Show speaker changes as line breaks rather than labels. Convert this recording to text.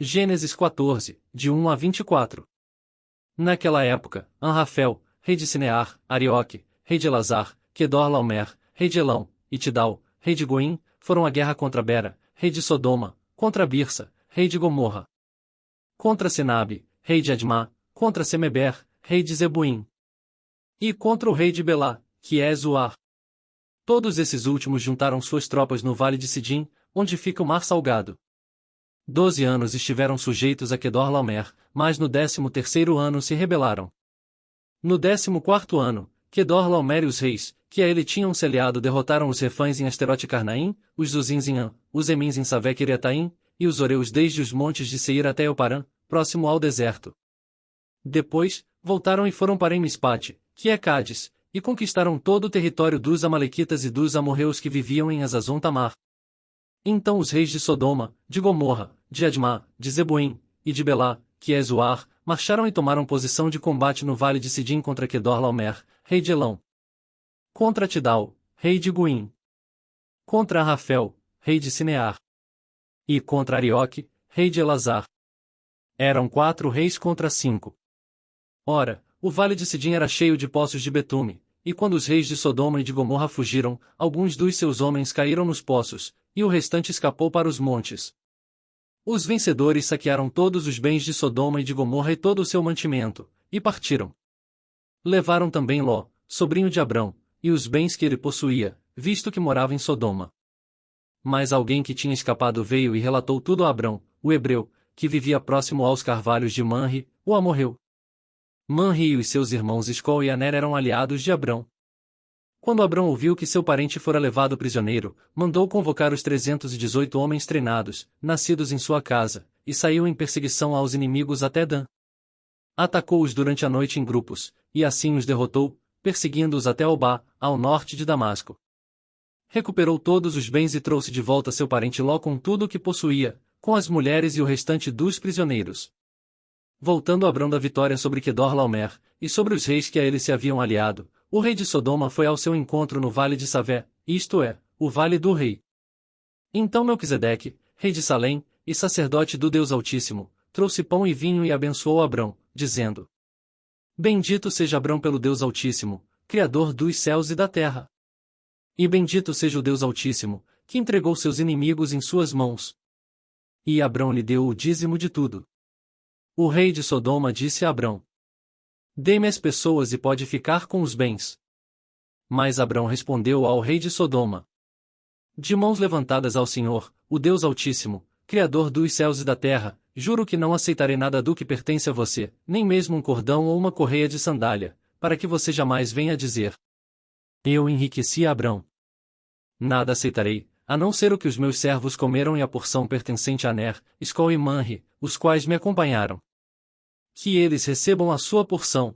Gênesis 14, de 1 a 24. Naquela época, Anrafel, rei de Sinear, Arioque, rei de Elazar, Quedorlaomer, rei de Elão, e Tidal, rei de Goim, foram à guerra contra Bera, rei de Sodoma, contra Birsa, rei de Gomorra, contra Sinabe, rei de Admá, contra Semeber, rei de Zebuim, e contra o rei de Belá, que é Zoar. Todos esses últimos juntaram suas tropas no vale de Sidim, onde fica o mar salgado. 12 anos estiveram sujeitos a Quedorlaomer, mas no 13º ano se rebelaram. No 14º ano, Quedorlaomer e os reis, que a ele tinham se aliado, derrotaram os Refães em Asterote Carnaim, os Zuzins em An, os Emins em Savec e Etaim, e os Oreus desde os montes de Seir até Euparã, próximo ao deserto. Depois, voltaram e foram para Emispate, que é Cádiz, e conquistaram todo o território dos Amalequitas e dos amorreus que viviam em Azazon Tamar. Então os reis de Sodoma, de Gomorra, de Admá, de Zebuim, e de Belá, que é Zoar, marcharam e tomaram posição de combate no vale de Sidim contra Quedorlaomer, rei de Elão, contra Tidal, rei de Goim, contra Arrafel, rei de Sinear, e contra Arioque, rei de Elazar. Eram 4 reis contra 5. Ora, o vale de Sidim era cheio de poços de betume, e quando os reis de Sodoma e de Gomorra fugiram, alguns dos seus homens caíram nos poços, e o restante escapou para os montes. Os vencedores saquearam todos os bens de Sodoma e de Gomorra e todo o seu mantimento, e partiram. Levaram também Ló, sobrinho de Abrão, e os bens que ele possuía, visto que morava em Sodoma. Mas alguém que tinha escapado veio e relatou tudo a Abrão, o hebreu, que vivia próximo aos carvalhos de Manre, o amorreu. Manre e os seus irmãos Escol e Aner eram aliados de Abrão. Quando Abrão ouviu que seu parente fora levado prisioneiro, mandou convocar os 318 homens treinados, nascidos em sua casa, e saiu em perseguição aos inimigos até Dan. Atacou-os durante a noite em grupos, e assim os derrotou, perseguindo-os até Obá, ao norte de Damasco. Recuperou todos os bens e trouxe de volta seu parente Ló com tudo o que possuía, com as mulheres e o restante dos prisioneiros. Voltando Abrão da vitória sobre Quedorlaomer, e sobre os reis que a ele se haviam aliado, o rei de Sodoma foi ao seu encontro no vale de Savé, isto é, o vale do rei. Então Melquisedeque, rei de Salém, e sacerdote do Deus Altíssimo, trouxe pão e vinho e abençoou Abrão, dizendo: Bendito seja Abrão pelo Deus Altíssimo, Criador dos céus e da terra. E bendito seja o Deus Altíssimo, que entregou seus inimigos em suas mãos. E Abrão lhe deu o dízimo de tudo. O rei de Sodoma disse a Abrão: Dê-me as pessoas e pode ficar com os bens. Mas Abrão respondeu ao rei de Sodoma: De mãos levantadas ao Senhor, o Deus Altíssimo, Criador dos céus e da terra, juro que não aceitarei nada do que pertence a você, nem mesmo um cordão ou uma correia de sandália, para que você jamais venha a dizer: Eu enriqueci a Abrão. Nada aceitarei, a não ser o que os meus servos comeram e a porção pertencente a Aner, Escol e Manre, os quais me acompanharam. Que eles recebam a sua porção.